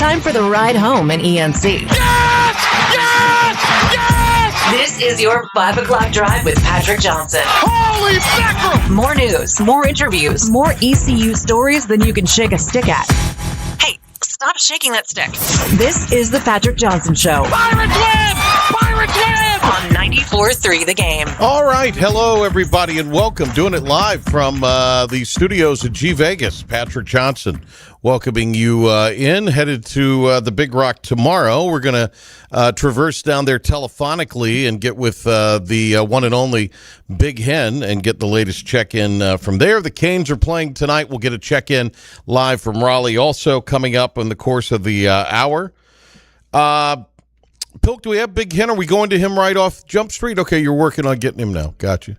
time for the ride home in ENC. Yes! Yes! Yes! This is your 5 o'clock drive with Patrick Johnson. Holy mackerel! More news, more interviews, more ECU stories than you can shake a stick at. Hey, stop shaking that stick. This is the Patrick Johnson Show. Pirates win! Pirates win! On 94.3 The Game. All right. Hello, everybody, and welcome. Doing it live from the studios at G Vegas. Patrick Johnson welcoming you headed to the Big Rock tomorrow. We're going to traverse down there telephonically and get with the one and only Big Hen and get the latest check-in from there. The Canes are playing tonight. We'll get a check-in live from Raleigh also coming up in the course of the hour. Pilk, do we have Big Hen? Are we going to him right off Jump Street? Okay, you're working on getting him now. Got you.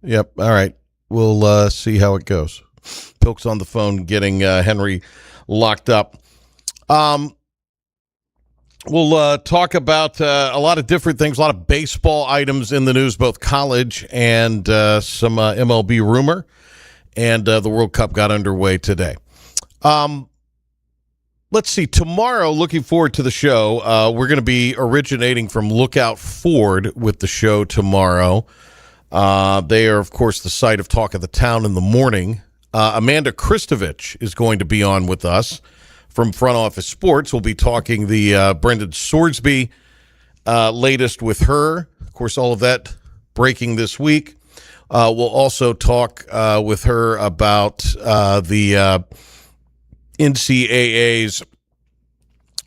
Yep. All right. We'll see how it goes. Pilk's on the phone getting Henry locked up. We'll talk about a lot of different things, a lot of baseball items in the news, both college and some MLB rumor. And the World Cup got underway today. Let's see. Tomorrow, looking forward to the show. We're going to be originating from Lookout Ford with the show tomorrow. They are, of course, the site of Talk of the Town in the morning. Amanda Kristovich is going to be on with us from Front Office Sports. We'll be talking the Brendan Swordsby latest with her. Of course, all of that breaking this week. We'll also talk with her about the NCAA's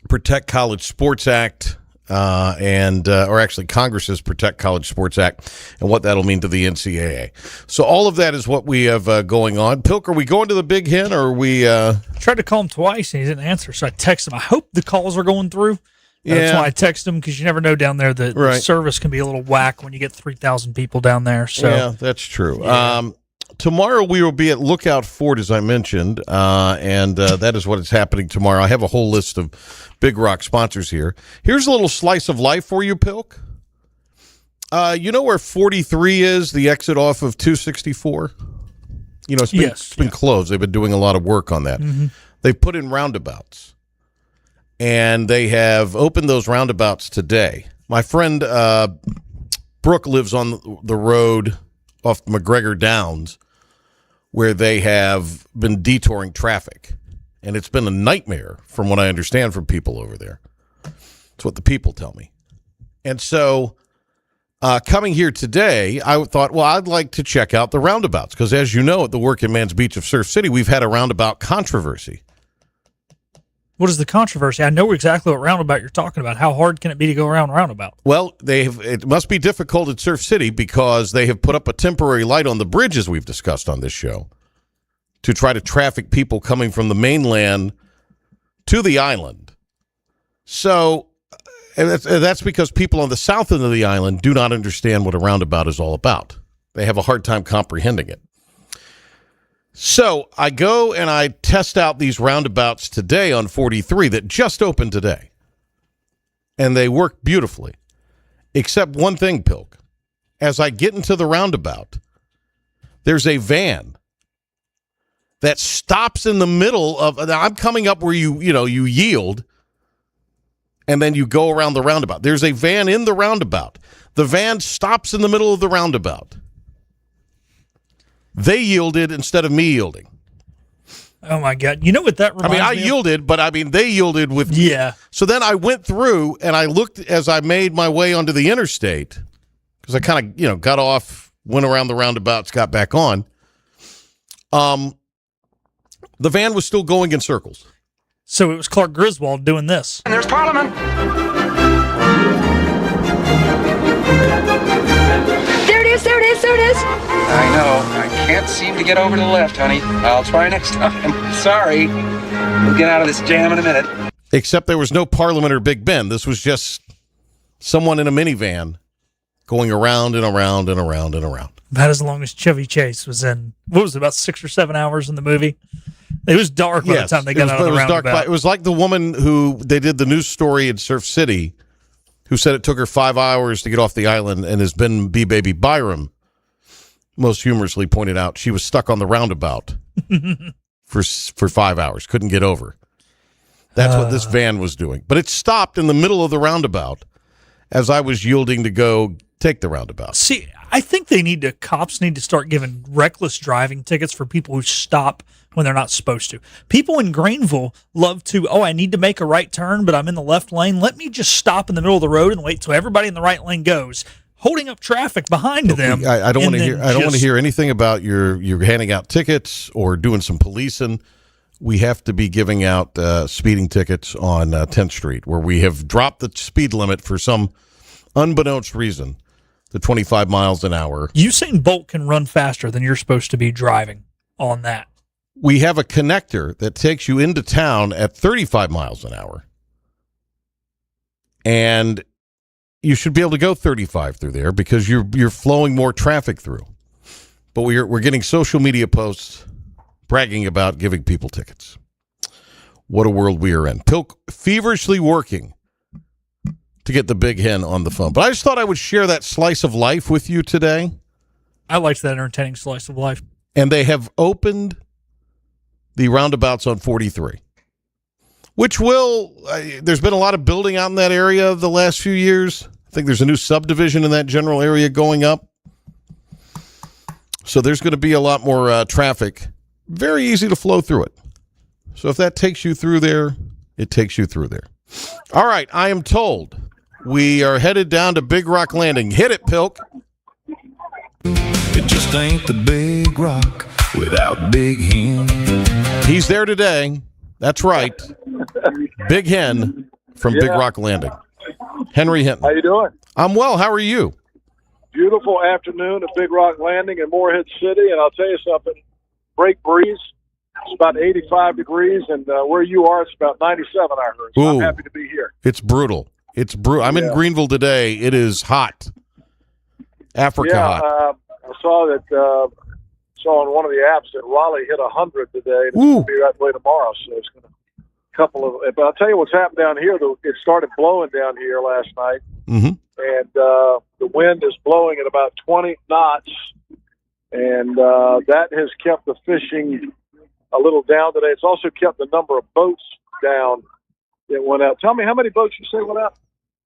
Protect College Sports Act or actually Congress's Protect College Sports Act and what that'll mean to the NCAA. So all of that is what we have going on. Pilk, are we going to the Big Hen or are we I tried to call him twice and he didn't answer, so I texted him. I hope the calls are going through. That's why I texted him, because you never know down there. The service can be a little whack when you get 3,000 people down there. So yeah, that's true. Yeah. Tomorrow we will be at Lookout Ford, as I mentioned, and that is what is happening tomorrow. I have a whole list of Big Rock sponsors here. Here's a little slice of life for you, Pilk. You know where 43 is, the exit off of 264? You know, it's been closed. They've been doing a lot of work on that. Mm-hmm. They've put in roundabouts, and they have opened those roundabouts today. My friend Brooke lives on the road off McGregor Downs, where they have been detouring traffic. And it's been a nightmare, from what I understand from people over there. It's what the people tell me. And so coming here today, I thought, well, I'd like to check out the roundabouts, because as you know, at the Working Man's Beach of Surf City, we've had a roundabout controversy. What is the controversy? I know exactly what roundabout you're talking about. How hard can it be to go around roundabout? Well, it must be difficult at Surf City, because they have put up a temporary light on the bridge, as we've discussed on this show, to try to traffic people coming from the mainland to the island. So that's because people on the south end of the island do not understand what a roundabout is all about. They have a hard time comprehending it. So I go and I test out these roundabouts today on 43 that just opened today. And they work beautifully. Except one thing, Pilk. As I get into the roundabout, there's a van that stops in the middle of... I'm coming up where you yield, and then you go around the roundabout. There's a van in the roundabout. The van stops in the middle of the roundabout. They yielded instead of me yielding. Oh, my God. You know what that reminds me of? I yielded, but they yielded with... Yeah. So then I went through, and I looked as I made my way onto the interstate, because I kind of, got off, went around the roundabouts, got back on. The van was still going in circles. So it was Clark Griswold doing this. And there's Parliament. There it is, there it is, there it is. I know. I can't seem to get over to the left, honey. I'll try next time. Sorry. We'll get out of this jam in a minute. Except there was no Parliament or Big Ben. This was just someone in a minivan going around and around and around and around. About as long as Chevy Chase was in, what was it, about 6 or 7 hours in the movie? It was dark by the time they got out of the roundabout. It was like the woman who they did the news story in Surf City, who said it took her 5 hours to get off the island, and as Ben B. Baby Byram most humorously pointed out, she was stuck on the roundabout for 5 hours, couldn't get over. That's what this van was doing. But it stopped in the middle of the roundabout as I was yielding to go take the roundabout. See, I think cops need to start giving reckless driving tickets for people who stop when they're not supposed to. People in Greenville love to, I need to make a right turn, but I'm in the left lane. Let me just stop in the middle of the road and wait till everybody in the right lane goes, holding up traffic behind them. I don't want to hear. I don't want to hear anything about you're handing out tickets or doing some policing. We have to be giving out speeding tickets on 10th Street, where we have dropped the speed limit for some unbeknownst reason to 25 miles an hour. Usain Bolt can run faster than you're supposed to be driving on that. We have a connector that takes you into town at 35 miles an hour. And you should be able to go 35 through there because you're flowing more traffic through. But we're getting social media posts bragging about giving people tickets. What a world we are in. Pilk feverishly working to get the big hen on the phone. But I just thought I would share that slice of life with you today. I liked that entertaining slice of life. And they have opened the roundabouts on 43, which there's been a lot of building out in that area the last few years. I think there's a new subdivision in that general area going up. So there's going to be a lot more traffic. Very easy to flow through it. So if that takes you through there, it takes you through there. All right, I am told we are headed down to Big Rock Landing. Hit it, Pilk. It just ain't the Big Rock without Big Hen. He's there today. That's right. Big Hen from Big Rock Landing. Henry Hinton. How you doing? I'm well. How are you? Beautiful afternoon at Big Rock Landing in Morehead City, and I'll tell you something. Break breeze. It's about 85 degrees, and where you are, it's about 97, I heard. So I'm happy to be here. It's brutal. It's brutal. I'm in Greenville today. It is hot. Hot. I saw that. Saw on one of the apps that Raleigh hit 100 today. And it's going to be that way tomorrow. So it's going to but I'll tell you what's happened down here. It started blowing down here last night, and the wind is blowing at about 20 knots, and that has kept the fishing a little down today. It's also kept the number of boats down that went out. Tell me, how many boats you say went out?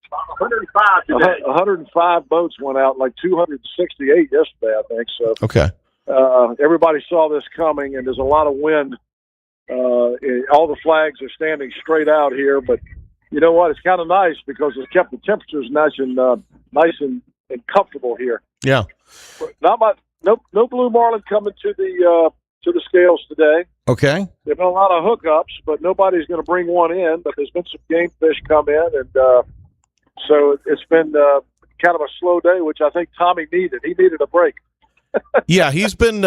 105 today. 105 boats went out, like 268 yesterday, I think. So okay. Everybody saw this coming, and there's a lot of wind. All the flags are standing straight out here, but you know what? It's kind of nice because it's kept the temperatures nice and comfortable here. Yeah. No blue marlin coming to the scales today. Okay. There've been a lot of hookups, but nobody's going to bring one in. But there's been some game fish come in, and so it's been kind of a slow day, which I think Tommy needed. He needed a break. Yeah, he's been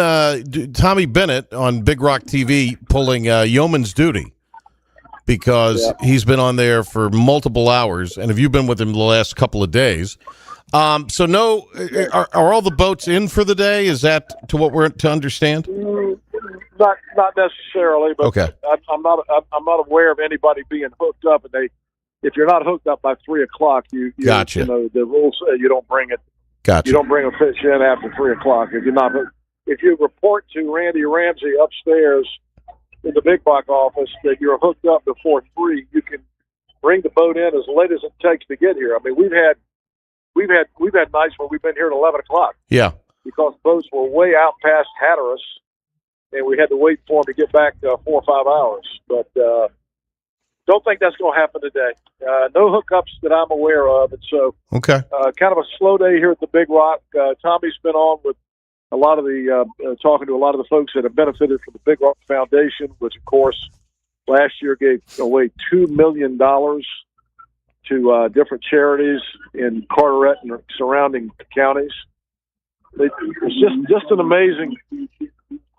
Tommy Bennett on Big Rock TV pulling yeoman's duty because he's been on there for multiple hours. And have you been with him the last couple of days? So no, are all the boats in for the day? Is that to what we're to understand? Not necessarily, but okay. I'm not aware of anybody being hooked up. And if you're not hooked up by 3 o'clock, gotcha. You know, the rules say you don't bring it. Gotcha. You don't bring a fish in after 3 o'clock. If you report to Randy Ramsey upstairs in the Big Rock office that you're hooked up before 3, you can bring the boat in as late as it takes to get here. I mean, we've had nights where we've been here at 11 o'clock. Yeah. Because boats were way out past Hatteras, and we had to wait for them to get back 4 or 5 hours. But don't think that's going to happen today. No hookups that I'm aware of, and so okay. Kind of a slow day here at the Big Rock. Tommy's been on with a lot of talking to a lot of the folks that have benefited from the Big Rock Foundation, which of course last year gave away $2 million to different charities in Carteret and surrounding counties. It's just an amazing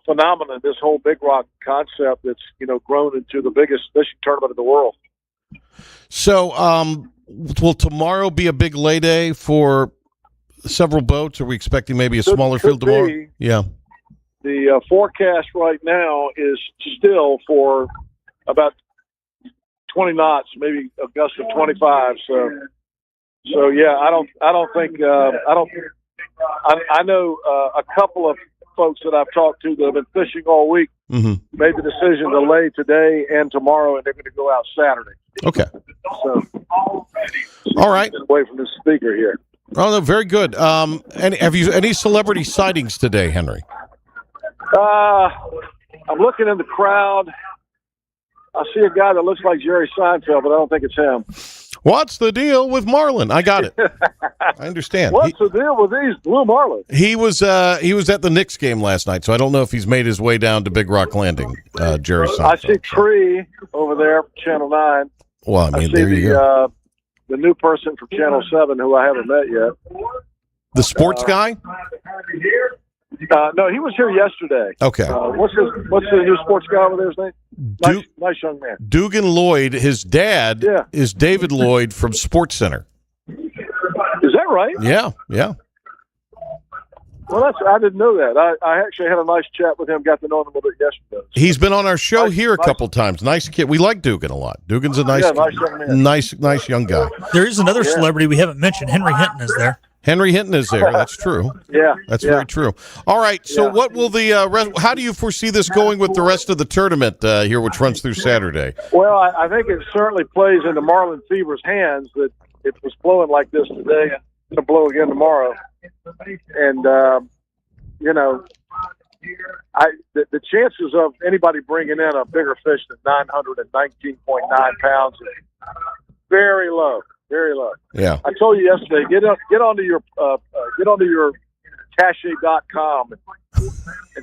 phenomenon, this whole Big Rock concept that's grown into the biggest fishing tournament in the world. So will tomorrow be a big lay day for several boats? Are we expecting maybe a smaller field tomorrow? Yeah. The forecast right now is still for about 20 knots, maybe a gust of 25. So yeah, I know a couple of folks that I've talked to that have been fishing all week made the decision to lay today and tomorrow, and they're going to go out Saturday. Okay. So, all right. Away from the speaker here. Oh, no, very good. And have you any celebrity sightings today, Henry? I'm looking in the crowd. I see a guy that looks like Jerry Seinfeld, but I don't think it's him. What's the deal with Marlin? I got it. I understand. What's the deal with these blue Marlins? He was at the Knicks game last night, so I don't know if he's made his way down to Big Rock Landing, Jerry Seinfeld. I see Tree over there, Channel 9. Well, I mean, see there you go. The new person from Channel 7 who I haven't met yet. The sports guy? No, he was here yesterday. Okay. What's the new sports guy over there's name? Nice young man. Dugan Lloyd, his dad is David Lloyd from Sports Center. Is that right? Yeah. Well, I didn't know that. I actually had a nice chat with him, got to know him a little bit yesterday. He's been on our show here a couple times. Nice kid. We like Dugan a lot. Dugan's a nice young man. Nice young guy. There is another celebrity we haven't mentioned. Henry Hinton is there. Henry Hinton is there. That's true. That's very true. All right. So, what will the how do you foresee this going with the rest of the tournament here, which runs through Saturday? Well, I think it certainly plays into Marlin Fever's hands that it was blowing like this today. It's going to blow again tomorrow. And the chances of anybody bringing in a bigger fish than 919.9 pounds is very low. Very low. Yeah. I told you yesterday, get onto your cache.com and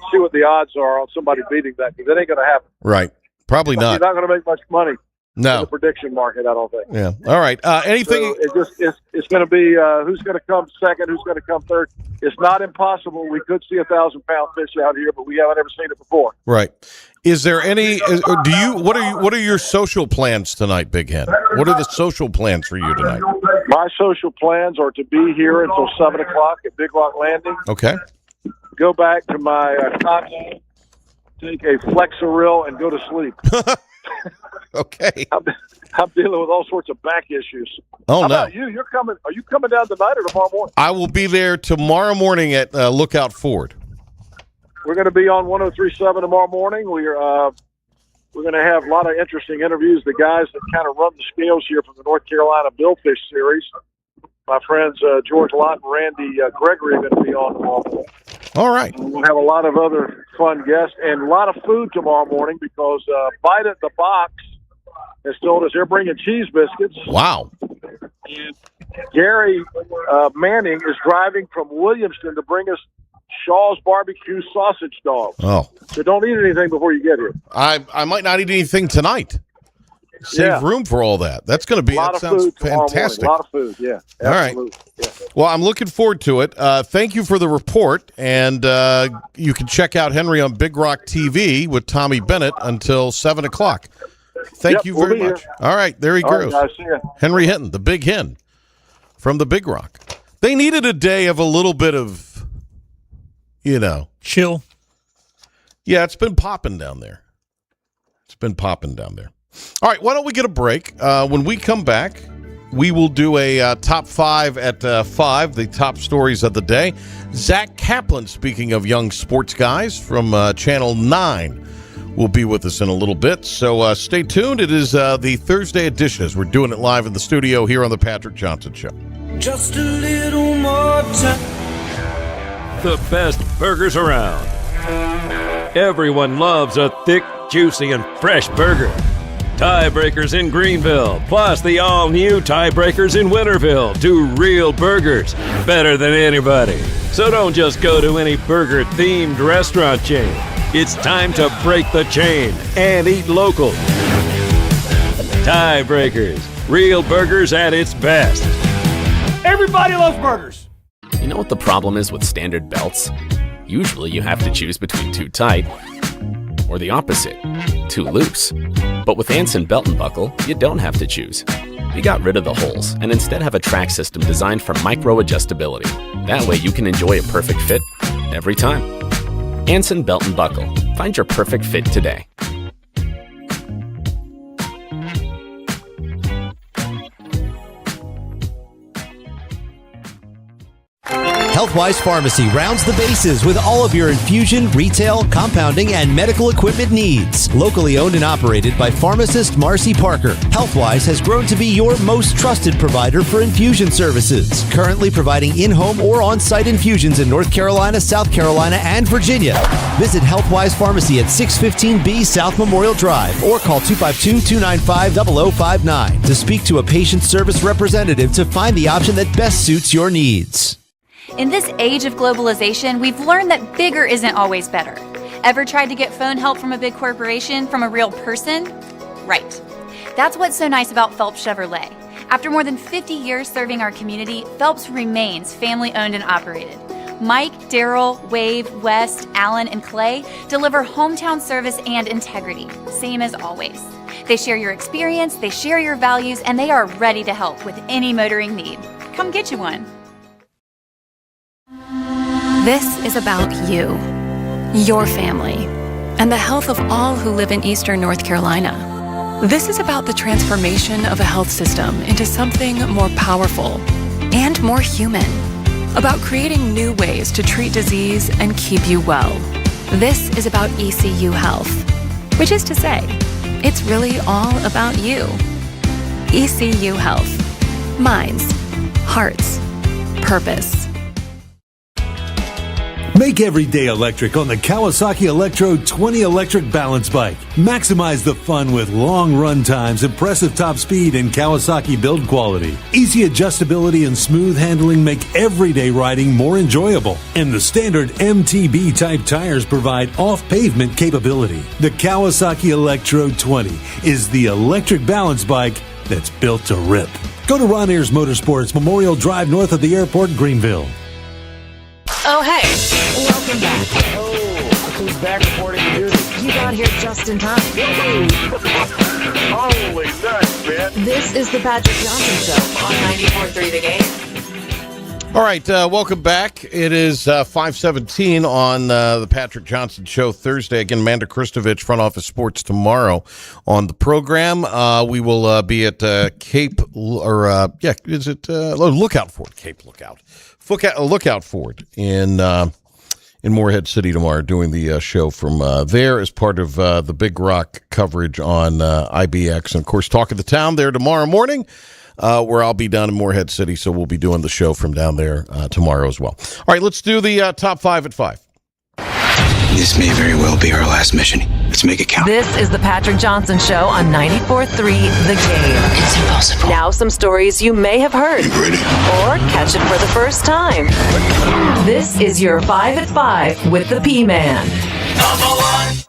see what the odds are on somebody beating that, because it ain't going to happen. Right. Probably not. You're not going to make much money. No. In the prediction market, I don't think. Yeah. All right. Anything? So it's going to be who's going to come second, who's going to come third. It's not impossible. We could see 1,000-pound fish out here, but we haven't ever seen it before. Right. Is there any? What are your social plans tonight, Big Hen? What are the social plans for you tonight? My social plans are to be here until 7:00 at Big Rock Landing. Okay. Go back to my cot, take a Flexeril, and go to sleep. Okay. I'm dealing with all sorts of back issues. Oh, How no. about you? You're coming. Are you coming down tonight or tomorrow morning? I will be there tomorrow morning at Lookout Ford. We're going to be on 103.7 tomorrow morning. We're going to have a lot of interesting interviews. The guys that kind of run the scales here from the North Carolina Billfish Series, my friends George Lott and Randy Gregory, are going to be on tomorrow morning. All right. We'll have a lot of other fun guests and a lot of food tomorrow morning because Bite at the Box has told us they're bringing cheese biscuits. Wow. And Gary Manning is driving from Williamston to bring us Shaw's barbecue sausage dogs. Oh. So don't eat anything before you get here. I might not eat anything tonight. Save room for all that. That's going to be, that sounds fantastic. A lot of food, yeah. All right. Yeah. Well, I'm looking forward to it. Thank you for the report. And you can check out Henry on Big Rock TV with Tommy Bennett until 7 o'clock. Thank you very much. Here. All right. There he goes. Right, see ya. Henry Hinton, the Big Hen from the Big Rock. They needed a day of a little bit of, chill. Yeah, it's been popping down there. All right, why don't we get a break? When we come back, we will do a top 5 at 5, the top stories of the day. Zack Kaplin, speaking of young sports guys from Channel 9, will be with us in a little bit. So stay tuned. It is the Thursday edition as we're doing it live in the studio here on the Patrick Johnson Show. Just a little more time. The best burgers around. Everyone loves a thick, juicy, and fresh burger. Tiebreakers in Greenville, plus the all-new Tiebreakers in Winterville. Do real burgers better than anybody. So don't just go to any burger-themed restaurant chain. It's time to break the chain and eat local. Tiebreakers, real burgers at its best. Everybody loves burgers. You know what the problem is with standard belts? Usually you have to choose between too tight or the opposite, too loose. But with Anson Belt & Buckle, you don't have to choose. We got rid of the holes and instead have a track system designed for micro-adjustability. That way you can enjoy a perfect fit every time. Anson Belt & Buckle. Find your perfect fit today. Healthwise Pharmacy rounds the bases with all of your infusion, retail, compounding, and medical equipment needs. Locally owned and operated by pharmacist Marcy Parker, Healthwise has grown to be your most trusted provider for infusion services. Currently providing in-home or on-site infusions in North Carolina, South Carolina, and Virginia. Visit Healthwise Pharmacy at 615B South Memorial Drive or call 252-295-0059 to speak to a patient service representative to find the option that best suits your needs. In this age of globalization, we've learned that bigger isn't always better. Ever tried to get phone help from a big corporation from a real person? Right. That's what's so nice about Phelps Chevrolet. After more than 50 years serving our community, Phelps remains family-owned and operated. Mike, Daryl, Wave, West, Alan, and Clay deliver hometown service and integrity, same as always. They share your experience, they share your values, and they are ready to help with any motoring need. Come get you one. This is about you, your family, and the health of all who live in Eastern North Carolina. This is about the transformation of a health system into something more powerful and more human. About creating new ways to treat disease and keep you well. This is about ECU Health, which is to say, it's really all about you. ECU Health. Minds, hearts, purpose. Make every day electric on the Kawasaki Electro 20 electric balance bike. Maximize the fun with long run times, impressive top speed, and Kawasaki build quality. Easy adjustability and smooth handling make everyday riding more enjoyable. And the standard MTB type tires provide off-pavement capability. The Kawasaki Electro 20 is the electric balance bike that's built to rip. Go to Ron Ayers Motorsports, Memorial Drive north of the airport, Greenville. Oh, hey, welcome back. Oh, who's back reporting to duty? You got here just in time. Holy nuts, man. This is the Patrick Johnson Show on 94.3 The Game. All right, welcome back. It is 5:17 on the Patrick Johnson Show Thursday. Again, Amanda Kristovich, Front Office Sports, tomorrow on the program. We will be at Cape, Lookout Ford, Cape Lookout. Lookout Ford in Morehead City tomorrow, doing the show from there as part of the Big Rock coverage on IBX. And, of course, Talk of the Town there tomorrow morning, where I'll be down in Morehead City, so we'll be doing the show from down there tomorrow as well. All right, let's do the top five at 5. This may very well be our last mission. Let's make it count. This is the Patrick Johnson Show on 94.3 The Game. It's impossible. Now some stories you may have heard. Ready? Or catch it for the first time. This is your 5 at 5 with the P-Man. Number 1.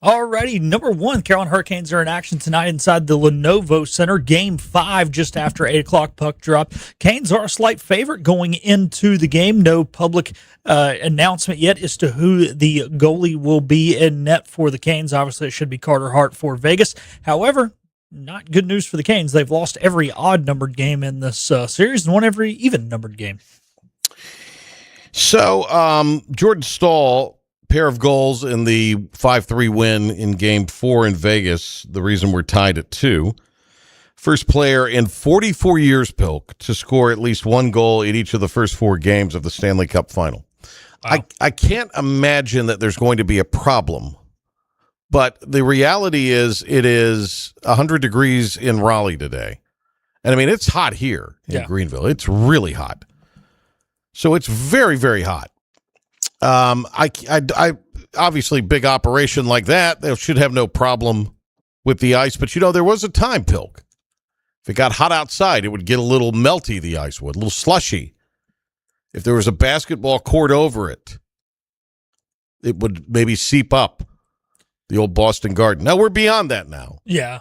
Alrighty, number 1, Carolina Hurricanes are in action tonight inside the Lenovo Center. Game 5 just after 8 o'clock puck drop. Canes are a slight favorite going into the game. No public announcement yet as to who the goalie will be in net for the Canes. Obviously, it should be Carter Hart for Vegas. However, not good news for the Canes. They've lost every odd-numbered game in this series and won every even-numbered game. So, Jordan Stahl, pair of goals in the 5-3 win in Game 4 in Vegas. The reason we're tied at 2. First player in 44 years, Pilk, to score at least one goal in each of the first 4 games of the Stanley Cup Final. Wow. I can't imagine that there's going to be a problem, but the reality is it is 100 degrees in Raleigh today. And, I mean, it's hot here in Greenville. It's really hot. So it's very, very hot. I obviously big operation like that, they should have no problem with the ice. But, there was a time, Pilk. If it got hot outside, it would get a little melty, the ice would, a little slushy. If there was a basketball court over it, it would maybe seep up the old Boston Garden. Now, we're beyond that now. Yeah.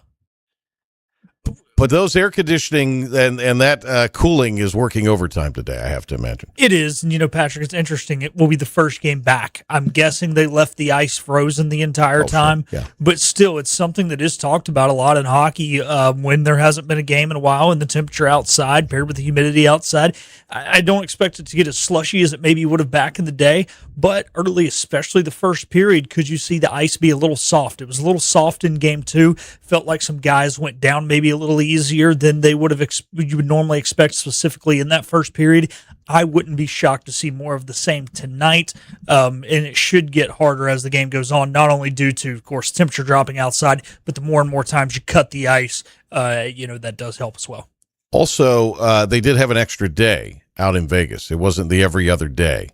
But those air conditioning and that cooling is working overtime today, I have to imagine. It is. And, Patrick, it's interesting. It will be the first game back. I'm guessing they left the ice frozen the entire time. Sure. Yeah. But still, it's something that is talked about a lot in hockey when there hasn't been a game in a while and the temperature outside paired with the humidity outside. I don't expect it to get as slushy as it maybe would have back in the day. But early, especially the first period, could you see the ice be a little soft? It was a little soft in Game 2. Felt like some guys went down maybe a little slightly easier than they would have you would normally expect, specifically in that first period. I wouldn't be shocked to see more of the same tonight, and it should get harder as the game goes on, not only due to, of course, temperature dropping outside, but the more and more times you cut the ice, that does help as well. Also, they did have an extra day out in Vegas. It wasn't the every other day.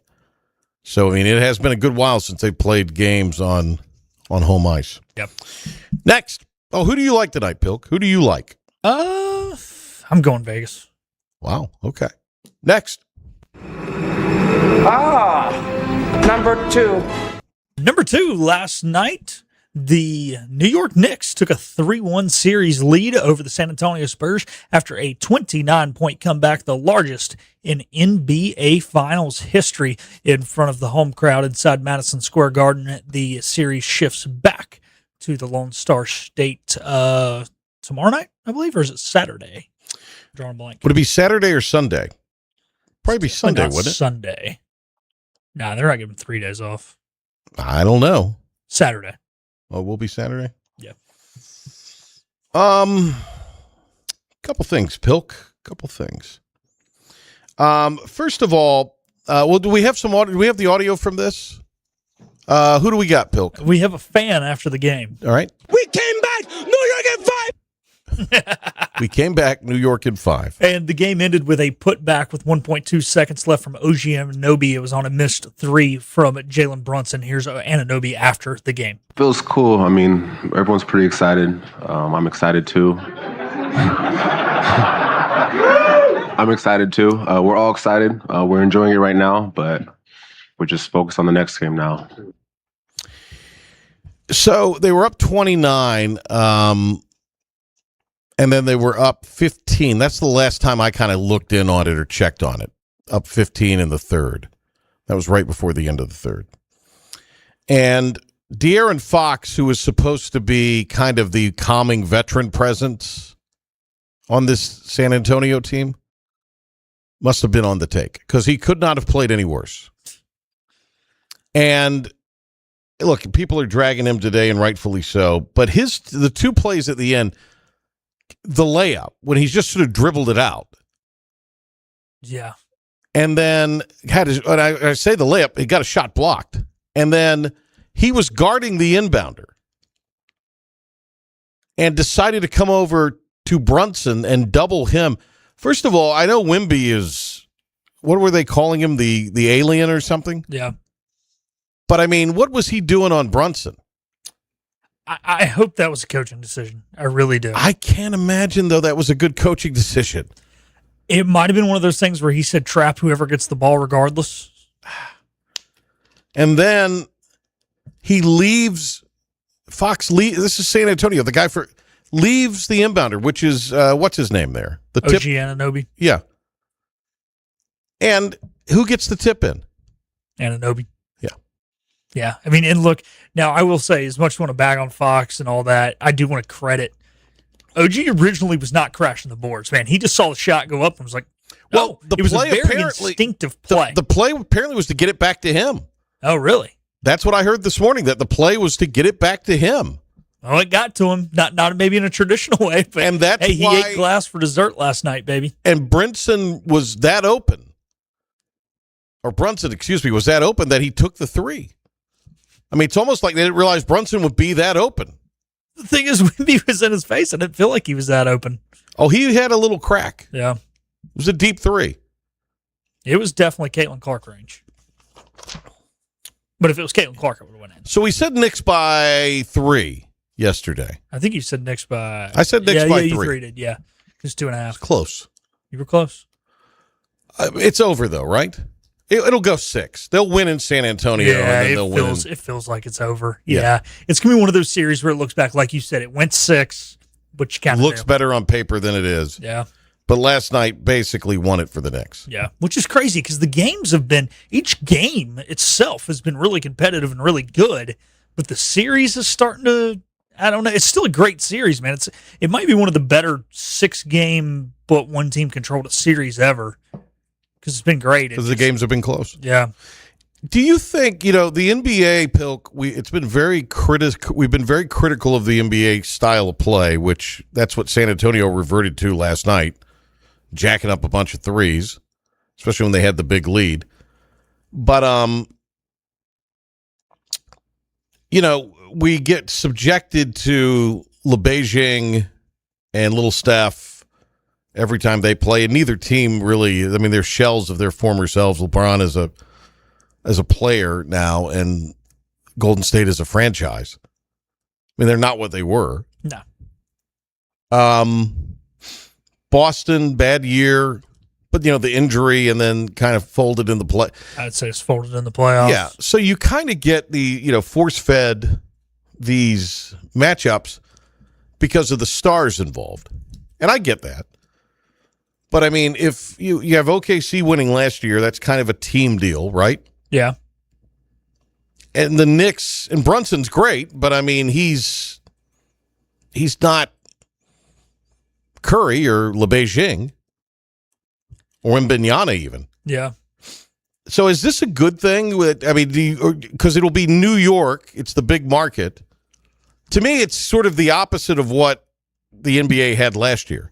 So, I mean, it has been a good while since they played games on home ice. Yep. Next. Oh, who do you like tonight, Pilk? Who do you like? I'm going Vegas. Wow. Okay. Next. Number 2. Number 2, last night, the New York Knicks took a 3-1 series lead over the San Antonio Spurs after a 29-point comeback, the largest in NBA Finals history, in front of the home crowd inside Madison Square Garden. The series shifts back to the Lone Star State tomorrow night, I believe, or is it Saturday? Drawing a blank. Would it be Saturday or Sunday? Probably be Sunday, wouldn't it? Sunday. Nah, they're not giving 3 days off. I don't know. Saturday. Oh, will be Saturday? Yeah. Couple things, Pilk. Couple things. First of all, do we have some audio? Do we have the audio from this? Who do we got, Pilk? We have a fan after the game. All right. We came back. New York in 5. We came back, New York in 5. And the game ended with a putback with 1.2 seconds left from OG Anunoby. It was on a missed 3 from Jalen Brunson. Here's Anunoby after the game. Feels cool. I mean, everyone's pretty excited. I'm excited too. I'm excited too. We're all excited. We're enjoying it right now, but we're just focused on the next game now. So they were up 29, and then they were up 15. That's the last time I kind of looked in on it or checked on it. Up 15 in the third. That was right before the end of the third. And De'Aaron Fox, who was supposed to be kind of the calming veteran presence on this San Antonio team, must have been on the take because he could not have played any worse. And look, people are dragging him today, and rightfully so. But the 2 plays at the end, the layup, when he's just sort of dribbled it out. Yeah. And then I say the layup, he got a shot blocked. And then he was guarding the inbounder and decided to come over to Brunson and double him. First of all, I know Wemby is, what were they calling him? The alien or something? Yeah. But I mean, what was he doing on Brunson? I hope that was a coaching decision. I really do. I can't imagine, though, that was a good coaching decision. It might have been one of those things where he said, trap whoever gets the ball regardless. And then he leaves. This is San Antonio. The guy leaves the inbounder, which is, what's his name there? The OG tip. Anunoby. Yeah. And who gets the tip in? Anunoby. Yeah. Yeah. I mean, and look, now I will say, as much as I want to bag on Fox and all that, I do want to credit. OG originally was not crashing the boards, man. He just saw the shot go up and was like, well, it was a very instinctive play. The play apparently was to get it back to him. Oh, really? That's what I heard this morning, that the play was to get it back to him. Oh, it got to him. Not maybe in a traditional way, but and that's he ate glass for dessert last night, baby. And Brunson was that open. Or Brunson, was that open that he took the 3. I mean, it's almost like they didn't realize Brunson would be that open. The thing is, when he was in his face, I didn't feel like he was that open. Oh, he had a little crack. Yeah. It was a deep 3. It was definitely Caitlin Clark range. But if it was Caitlin Clark, I would have went in. So we said Knicks by 3 yesterday. I think you said Knicks by... I said Knicks by 3. Yeah, you 3 did, yeah. It's 2.5. It's close. You were close. It's over, though, right? It'll go 6. They'll win in San Antonio, and then they'll win. It feels like it's over. Yeah. It's going to be one of those series where it looks back, like you said, it went 6, but you kind of looks better on paper than it is. Yeah. But last night basically won it for the Knicks. Yeah, which is crazy because the games have been, each game itself has been really competitive and really good, but the series is starting to, I don't know, it's still a great series, man. It might be one of the better 6-game, but one team controlled a series ever because it's been great. Because the games have been close. Yeah. Do you think, the NBA, Pilk, it's been very we've been very critical of the NBA style of play, which that's what San Antonio reverted to last night, jacking up a bunch of threes, especially when they had the big lead. But, we get subjected to LeBeijing and Little Steph every time they play, and neither team really, they're shells of their former selves. LeBron as a player now, and Golden State as a franchise. They're not what they were. No. Boston, bad year, but the injury, and then kind of folded in the play. I'd say it's folded in the playoffs. Yeah, so you kind of get the force-fed these matchups because of the stars involved, and I get that. But if you have OKC winning last year, that's kind of a team deal, right? Yeah. And the Knicks, and Brunson's great, but he's not Curry or LeBeijing or Mbenyana even. Yeah. So is this a good thing? Because it'll be New York, it's the big market. To me, it's sort of the opposite of what the NBA had last year.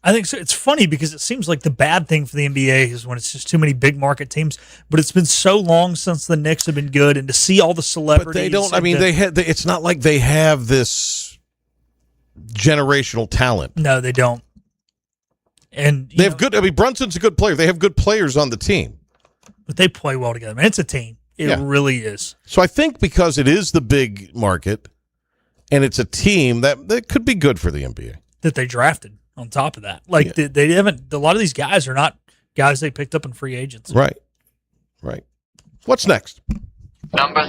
I think so. It's funny because it seems like the bad thing for the NBA is when it's just too many big market teams. But it's been so long since the Knicks have been good, and to see all the celebrities. But they don't. It's not like they have this generational talent. No, they don't. And they have good. Brunson's a good player. They have good players on the team, but they play well together. It's a team. It really is. So I think because it is the big market, and it's a team that could be good for the NBA that they drafted. On top of that, they haven't. A lot of these guys are not guys they picked up in free agents. Right. What's next? Number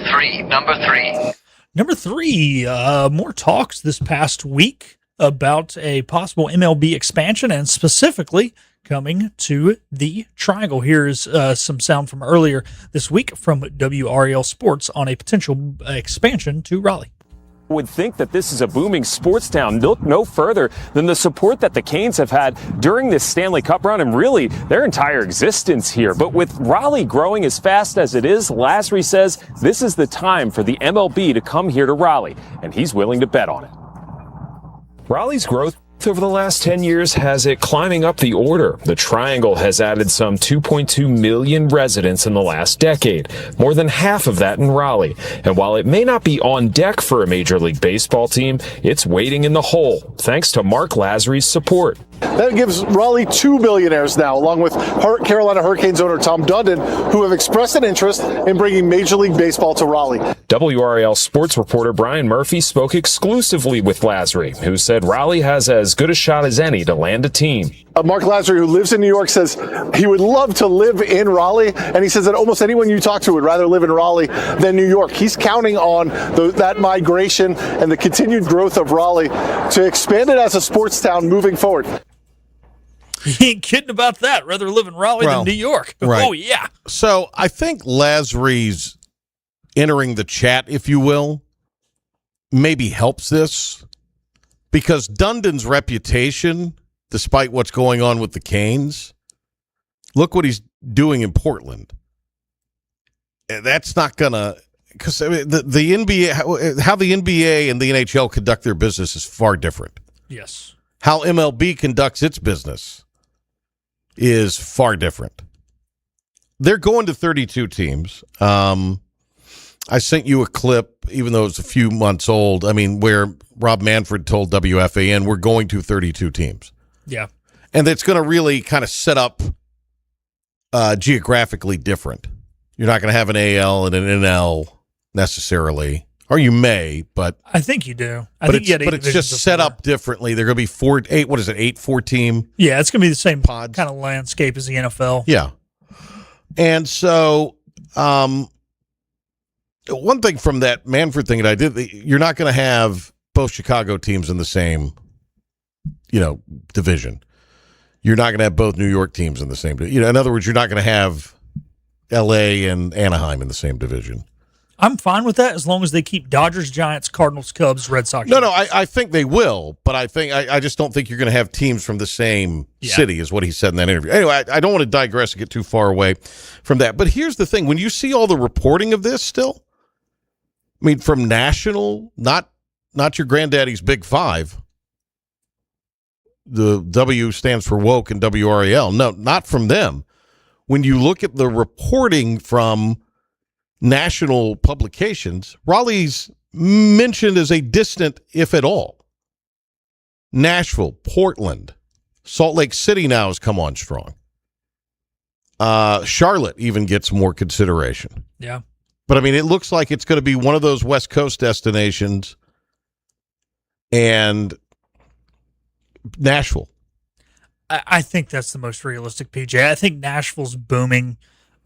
three. More talks this past week about a possible MLB expansion, and specifically coming to the Triangle. Here's some sound from earlier this week from WRAL Sports on a potential expansion to Raleigh. Would think that this is a booming sports town. Look no further than the support that the Canes have had during this Stanley Cup run and really their entire existence here. But with Raleigh growing as fast as it is, Lasry says this is the time for the MLB to come here to Raleigh, and he's willing to bet on it. Raleigh's growth over the last 10 years has it climbing up the order. The Triangle has added some 2.2 million residents in the last decade, more than half of that in Raleigh. And while it may not be on deck for a Major League Baseball team, it's waiting in the hole, thanks to Mark Lasry's support. That gives Raleigh two billionaires now, along with Carolina Hurricanes owner Tom Dundon, who have expressed an interest in bringing Major League Baseball to Raleigh. WRAL sports reporter Brian Murphy spoke exclusively with Lasry, who said Raleigh has as good a shot as any to land a team. Mark Lasry, who lives in New York, says he would love to live in Raleigh, and he says that almost anyone you talk to would rather live in Raleigh than New York. He's counting on that migration and the continued growth of Raleigh to expand it as a sports town moving forward. He ain't kidding about that. Rather live in Raleigh than New York. Right. Oh, yeah. So I think Lasry's entering the chat, if you will, maybe helps this, because Dundon's reputation, despite what's going on with the Canes, look what he's doing in Portland. That's not going to, because the NBA, how the NBA and the NHL conduct their business is far different. Yes. How MLB conducts its business is far different. They're going to 32 teams. I sent you a clip, even though it's a few months old, where Rob Manfred told WFAN, we're going to 32 teams. Yeah. And it's going to really kind of set up geographically different. You're not going to have an AL and an NL necessarily. Or you may, but I think you do. But it's just set up differently. They're going to be 8 4-team. Yeah, it's going to be the same kind of landscape as the NFL. Yeah. And so one thing from that Manfred thing that I did, you're not going to have both Chicago teams in the same, division. You're not going to have both New York teams in the same, in other words, you're not going to have LA and Anaheim in the same division. I'm fine with that as long as they keep Dodgers, Giants, Cardinals, Cubs, Red Sox. No, I think they will, but I just don't think you're going to have teams from the same city, is what he said in that interview. Anyway, I don't want to digress and get too far away from that. But here's the thing: when you see all the reporting of this, still, I mean, from national, not your granddaddy's Big Five. The W stands for woke and WRAL. No, not from them. When you look at the reporting from national publications, Raleigh's mentioned as a distant, if at all. Nashville, Portland, Salt Lake City now has come on strong. Charlotte even gets more consideration. Yeah. But, I mean, it looks like it's going to be one of those West Coast destinations, and Nashville. I think that's the most realistic, PJ. I think Nashville's booming.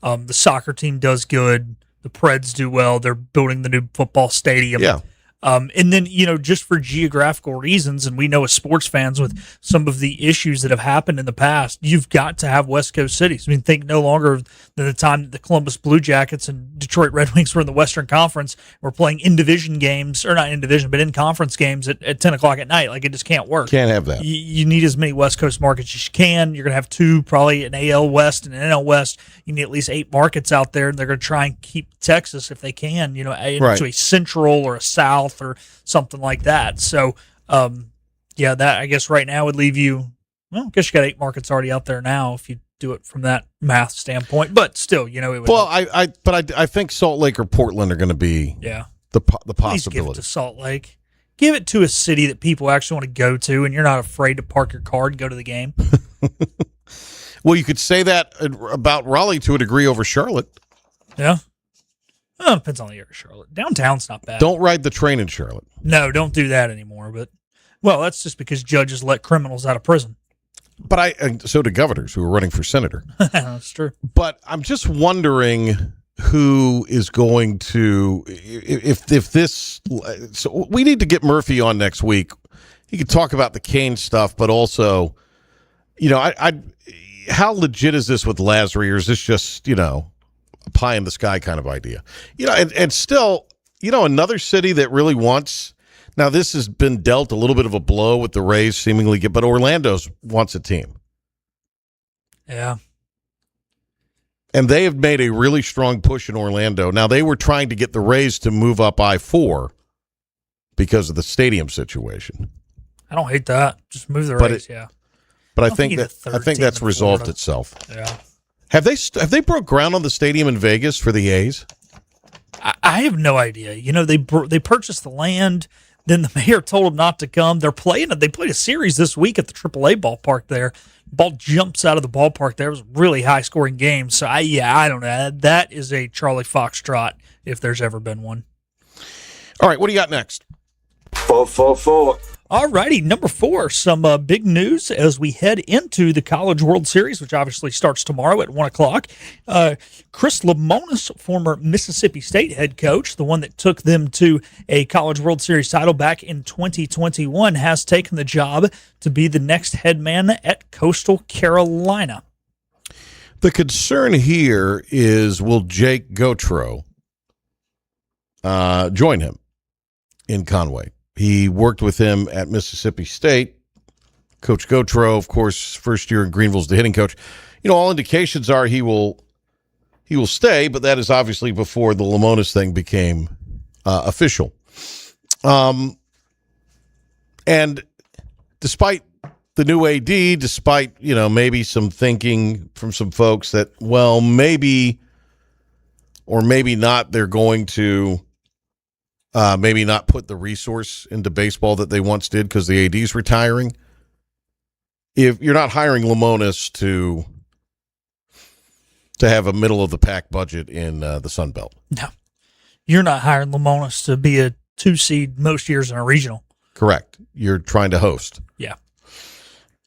The soccer team does good. The Preds do well. They're building the new football stadium. Yeah. And then, just for geographical reasons, and we know as sports fans with some of the issues that have happened in the past, you've got to have West Coast cities. I mean, think no longer than the time that the Columbus Blue Jackets and Detroit Red Wings were in the Western Conference, were playing in-division games, or not in-division, but in-conference games at 10 o'clock at night. Like, it just can't work. Can't have that. You need as many West Coast markets as you can. You're going to have two, probably an AL West and an NL West. You need at least 8 markets out there, and they're going to try and keep Texas, if they can, into a central or a south or something like that. So, that I guess right now would leave you, well, I guess you got 8 markets already out there now if you do it from that math standpoint, but still, it would. Well, I think Salt Lake or Portland are going to be the Please possibility. give it to Salt Lake. Give it to a city that people actually want to go to, and you're not afraid to park your car and go to the game. Well, you could say that about Raleigh to a degree over Charlotte. Yeah. Oh, depends on the area of Charlotte. Downtown's not bad. Don't ride the train in Charlotte. No, don't do that anymore. But, well, that's just because judges let criminals out of prison. But so do governors who are running for senator. That's true. But I'm just wondering who is going to, if this, so we need to get Murphy on next week. He could talk about the Kane stuff, but also, how legit is this with Lasry, or is this just, a pie in the sky kind of idea? And still, another city that really wants, now this has been dealt a little bit of a blow with the Rays seemingly, but Orlando's wants a team. Yeah. And they have made a really strong push in Orlando. Now, they were trying to get the Rays to move up I-4 because of the stadium situation. I don't hate that. Just move the Rays, yeah. But I think that's resolved itself. Yeah. Have they broke ground on the stadium in Vegas for the A's? I have no idea. They purchased the land. Then the mayor told them not to come. They played a series this week at the AAA ballpark there. Ball jumps out of the ballpark there. It was a really high scoring game. So I don't know. That is a Charlie Foxtrot if there's ever been one. All right, what do you got next? 444. All righty, number 4, some big news as we head into the College World Series, which obviously starts tomorrow at 1 o'clock. Chris Lemonis, former Mississippi State head coach, the one that took them to a College World Series title back in 2021, has taken the job to be the next head man at Coastal Carolina. The concern here is, will Jake Gautreaux join him in Conway? He worked with him at Mississippi State. Coach Gautreaux, of course, first year in Greenville's the hitting coach. All indications are he will stay, but that is obviously before the Lemonis thing became official. And despite the new AD, despite, maybe some thinking from some folks that, well, maybe or maybe not, they're going to maybe not put the resource into baseball that they once did because the AD's retiring. If you're not hiring Lemonis to have a middle-of-the-pack budget in the Sun Belt. No. You're not hiring Lemonis to be a 2 seed most years in a regional. Correct. You're trying to host. Yeah.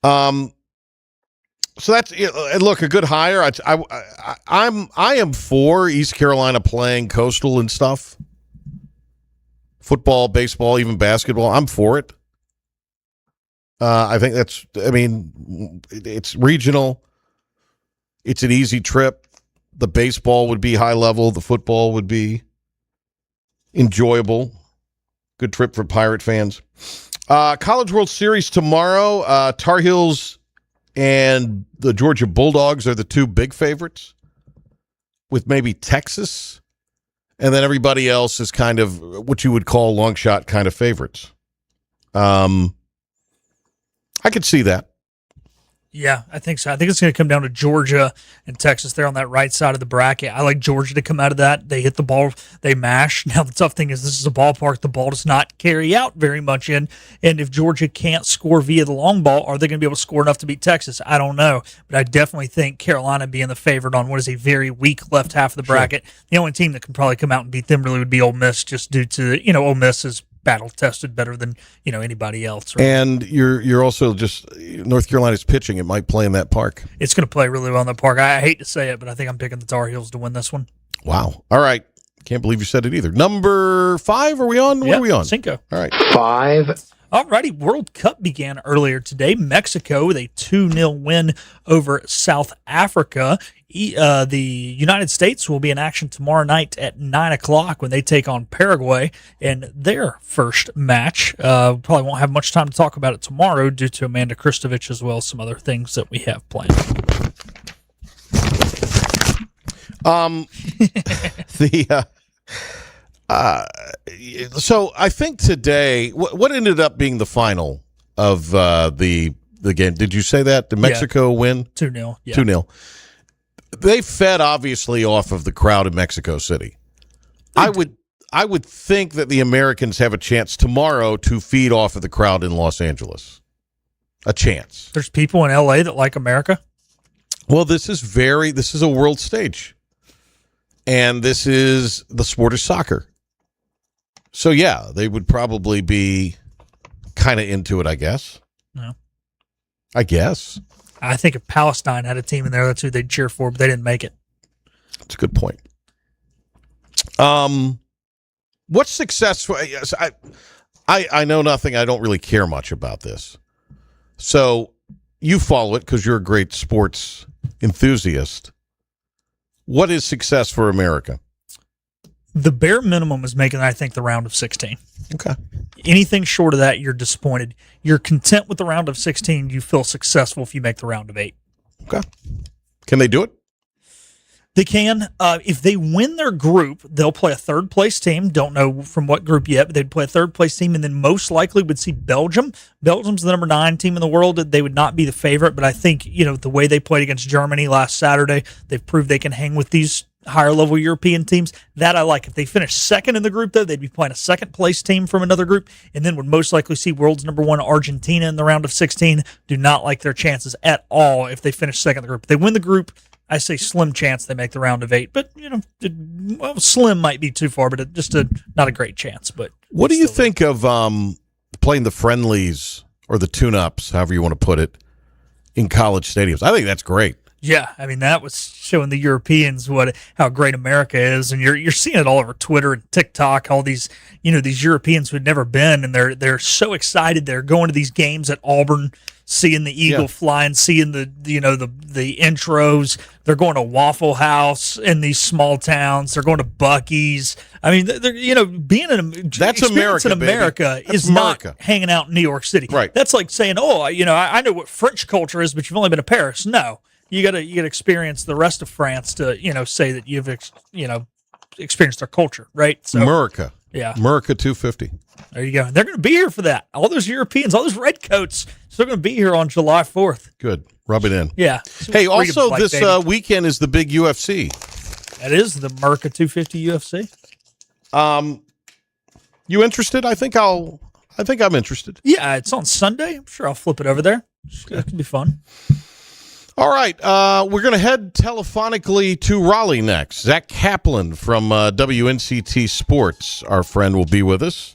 So that's, look, a good hire. I am for East Carolina playing Coastal and stuff. Football, baseball, even basketball. I'm for it. I think it's regional. It's an easy trip. The baseball would be high level. The football would be enjoyable. Good trip for Pirate fans. College World Series tomorrow. Tar Heels and the Georgia Bulldogs are the two big favorites, with maybe Texas. And then everybody else is kind of what you would call long shot kind of favorites. I could see that. Yeah, I think so. I think it's going to come down to Georgia and Texas. They're on that right side of the bracket. I like Georgia to come out of that. They hit the ball, they mash. Now, the tough thing is this is a ballpark. The ball does not carry out very much in. And if Georgia can't score via the long ball, are they going to be able to score enough to beat Texas? I don't know. But I definitely think Carolina being the favorite on what is a very weak left half of the bracket. Sure. The only team that can probably come out and beat them really would be Ole Miss, just due to, Ole Miss is battle tested better than anybody else. Right? And you're also just North Carolina's pitching. It might play in that park. It's going to play really well in that park. I hate to say it, but I think I'm picking the Tar Heels to win this one. Wow. All right. Can't believe you said it either. Number 5, are we on? What are we on? Cinco. All right. 5. Alrighty, World Cup began earlier today. Mexico with a 2-0 win over South Africa. The United States will be in action tomorrow night at 9 o'clock when they take on Paraguay in their first match. Probably won't have much time to talk about it tomorrow due to Amanda Kristovich as well as some other things that we have planned. So I think today, what ended up being the final of the game? Did you say that the Mexico win? 2-0. Yeah. 2-0. They fed obviously off of the crowd in Mexico City. I would think that the Americans have a chance tomorrow to feed off of the crowd in Los Angeles. A chance. There's people in LA that like America. Well, this is a world stage. And this is the sport of soccer. So, yeah, they would probably be kind of into it, I guess. No. I guess. I think if Palestine had a team in there, that's who they'd cheer for, but they didn't make it. That's a good point. What's successful? Yes, I know nothing. I don't really care much about this. So you follow it because you're a great sports enthusiast. What is success for America? The bare minimum is making, I think, the round of 16. Okay. Anything short of that, you're disappointed. You're content with the round of 16. You feel successful if you make the round of 8. Okay. Can they do it? They can. If they win their group, they'll play a third-place team. Don't know from what group yet, but they'd play a third-place team, and then most likely would see Belgium. Belgium's the number 9 team in the world. They would not be the favorite, but I think, the way they played against Germany last Saturday, they've proved they can hang with these higher-level European teams. That I like. If they finish second in the group, though, they'd be playing a second-place team from another group, and then would most likely see world's number 1 Argentina in the round of 16. Do not like their chances at all if they finish second in the group. If they win the group, I say slim chance they make the round of 8, but slim might be too far, but not a great chance. But what do you think of playing the friendlies or the tune-ups, however you want to put it, in college stadiums? I think that's great. Yeah, I mean that was showing the Europeans how great America is, and you're seeing it all over Twitter and TikTok. All these these Europeans who'd never been, and they're so excited. They're going to these games at Auburn, seeing the eagle flying, seeing the intros. They're going to Waffle House in these small towns. They're going to Buc-ee's. I mean, they're being that's America. In America is America. Not hanging out in New York City. Right. That's like saying, I know what French culture is, but you've only been to Paris. No. You gotta experience the rest of France to say that you've experienced their culture, right? So America, yeah, America 250. There you go. They're going to be here for that. All those Europeans, all those redcoats, they're going to be here on July 4th. Good, rub it in. Yeah. Hey, also this weekend is the big UFC. That is the America 250 UFC. You interested? I think I'm interested. Yeah, it's on Sunday. I'm sure I'll flip it over there. It could be fun. All right, we're going to head telephonically to Raleigh next. Zack Kaplin from WNCT Sports, our friend, will be with us.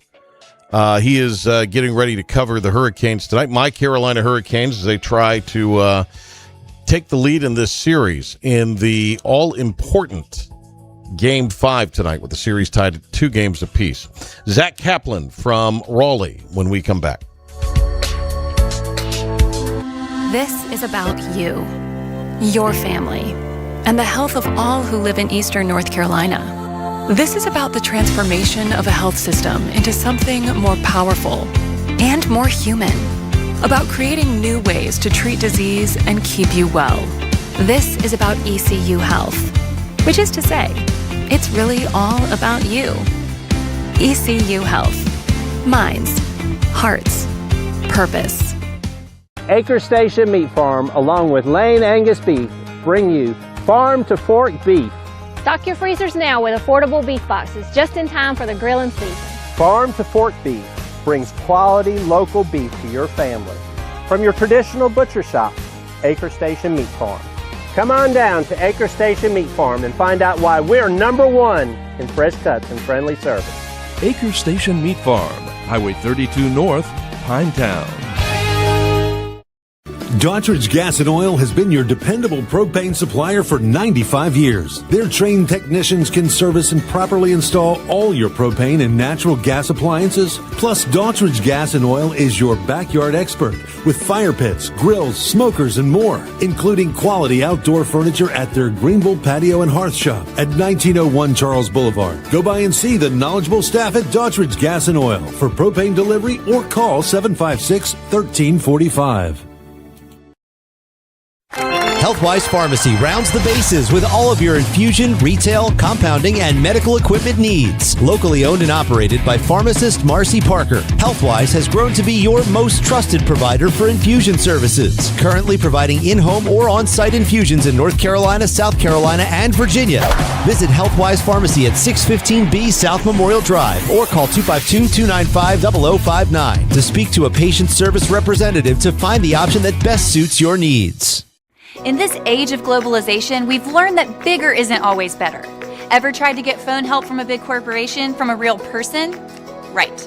He is getting ready to cover the Hurricanes tonight. My Carolina Hurricanes, as they try to take the lead in this series in the all-important Game 5 tonight, with the series tied at 2 games apiece. Zack Kaplin from Raleigh when we come back. This is about you, your family, and the health of all who live in Eastern North Carolina. This is about the transformation of a health system into something more powerful and more human. About creating new ways to treat disease and keep you well. This is about ECU Health, which is to say, it's really all about you. ECU Health. Minds, hearts, purpose. Acre Station Meat Farm, along with Lane Angus Beef, bring you Farm to Fork Beef. Stock your freezers now with affordable beef boxes just in time for the grilling season. Farm to Fork Beef brings quality local beef to your family. From your traditional butcher shop, Acre Station Meat Farm. Come on down to Acre Station Meat Farm and find out why we're #1 in fresh cuts and friendly service. Acre Station Meat Farm, Highway 32 North, Pinetown. Daughtridge Gas and Oil has been your dependable propane supplier for 95 years. Their trained technicians can service and properly install all your propane and natural gas appliances. Plus, Daughtridge Gas and Oil is your backyard expert with fire pits, grills, smokers, and more, including quality outdoor furniture at their Greenville Patio and Hearth Shop at 1901 Charles Boulevard. Go by and see the knowledgeable staff at Daughtridge Gas and Oil for propane delivery or call 756-1345. Healthwise Pharmacy rounds the bases with all of your infusion, retail, compounding, and medical equipment needs. Locally owned and operated by pharmacist Marcy Parker, Healthwise has grown to be your most trusted provider for infusion services. Currently providing in-home or on-site infusions in North Carolina, South Carolina, and Virginia. Visit Healthwise Pharmacy at 615B South Memorial Drive or call 252-295-0059 to speak to a patient service representative to find the option that best suits your needs. In this age of globalization, we've learned that bigger isn't always better. Ever tried to get phone help from a big corporation from a real person? Right.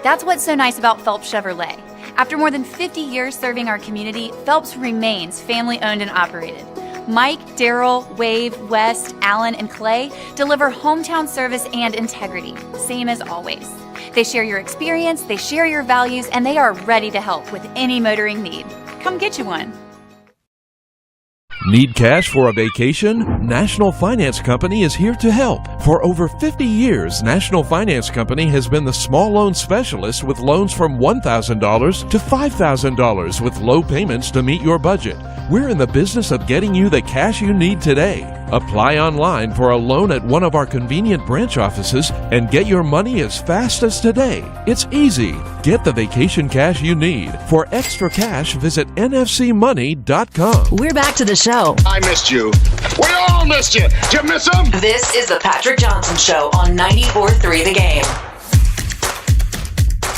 That's what's so nice about Phelps Chevrolet. After more than 50 years serving our community, Phelps remains family-owned and operated. Mike, Daryl, Wave, West, Alan, and Clay deliver hometown service and integrity, same as always. They share your experience, they share your values, and they are ready to help with any motoring need. Come get you one. Need cash for a vacation? National Finance Company is here to help. For over 50 years, National Finance Company has been the small loan specialist with loans from $1,000 to $5,000 with low payments to meet your budget. We're in the business of getting you the cash you need today. Apply online for a loan at one of our convenient branch offices and get your money as fast as today. It's easy. Get the vacation cash you need. For extra cash, visit nfcmoney.com. We're back to the show. I missed you. We all missed you. Did you miss him? This is the Patrick Johnson Show on 94.3 The Game.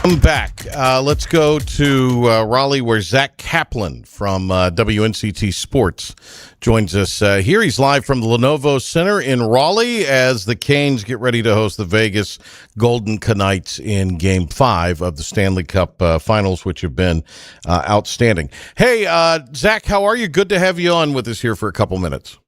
I'm back. Let's go to Raleigh, where Zack Kaplin from WNCT Sports joins us here. He's live from the Lenovo Center in Raleigh as the Canes get ready to host the Vegas Golden Knights in Game 5 of the Stanley Cup Finals, which have been outstanding. Hey, Zack, how are you? Good to have you on with us here for a couple minutes.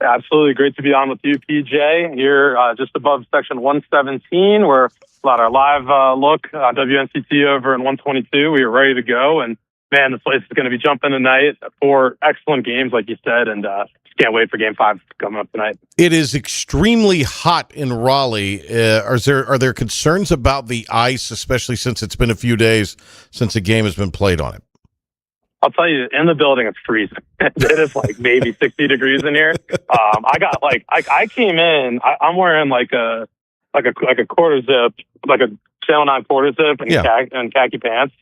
Absolutely. Great to be on with you, PJ, here just above Section 117, where about our live look on WNCT over in 122. We were ready to go, and man, this place is going to be jumping tonight. 4 excellent games, like you said, and just can't wait for Game 5 coming up tonight. It is extremely hot in Raleigh. Are there concerns about the ice, especially since it's been a few days since a game has been played on it? I'll tell you, in the building, it's freezing. It is like maybe 60 degrees in here. I came in. I'm wearing like a quarter zip, like a Channel 9 quarter zip and khaki pants.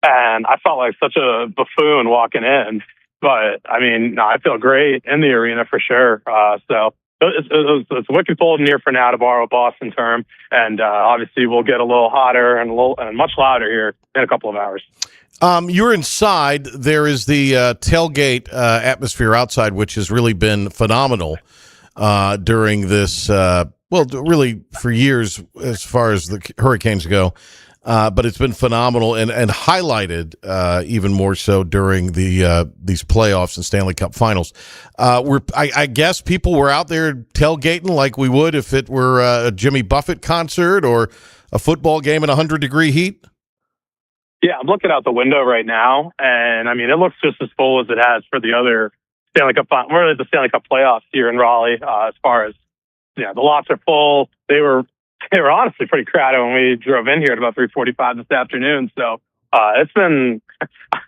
And I felt like such a buffoon walking in. But, I mean, no, I feel great in the arena for sure. So it's wicked cold in here for now, to borrow a Boston term. And obviously we'll get a little hotter and much louder here in a couple of hours. You're inside. There is the tailgate atmosphere outside, which has really been phenomenal during this really for years as far as the Hurricanes go, but it's been phenomenal and highlighted even more so during these playoffs and Stanley Cup Finals. I guess people were out there tailgating like we would if it were a Jimmy Buffett concert or a football game in 100-degree heat. Yeah, I'm looking out the window right now, and I mean, it looks just as full as it has for the other Stanley Cup, really the Stanley Cup playoffs here in Raleigh, as far as the lots are full. They were honestly pretty crowded when we drove in here at about 3:45 this afternoon. So it's been,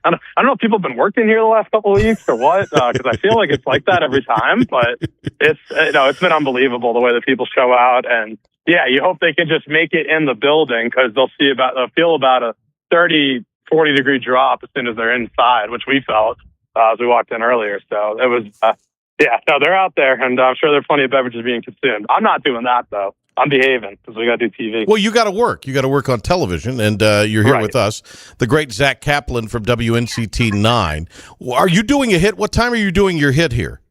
I don't know if people have been working here the last couple of weeks or what, because I feel like it's like that every time. But it's it's been unbelievable the way that people show out, and yeah, you hope they can just make it in the building because they'll feel about a 30, 40 degree drop as soon as they're inside, which we felt as we walked in earlier. So it was, they're out there, and I'm sure there are plenty of beverages being consumed. I'm not doing that though. I'm behaving because we got to do TV. Well, you got to work. You got to work on television, and you're here with us, the great Zack Kaplin from WNCT 9. Are you doing a hit? What time are you doing your hit here?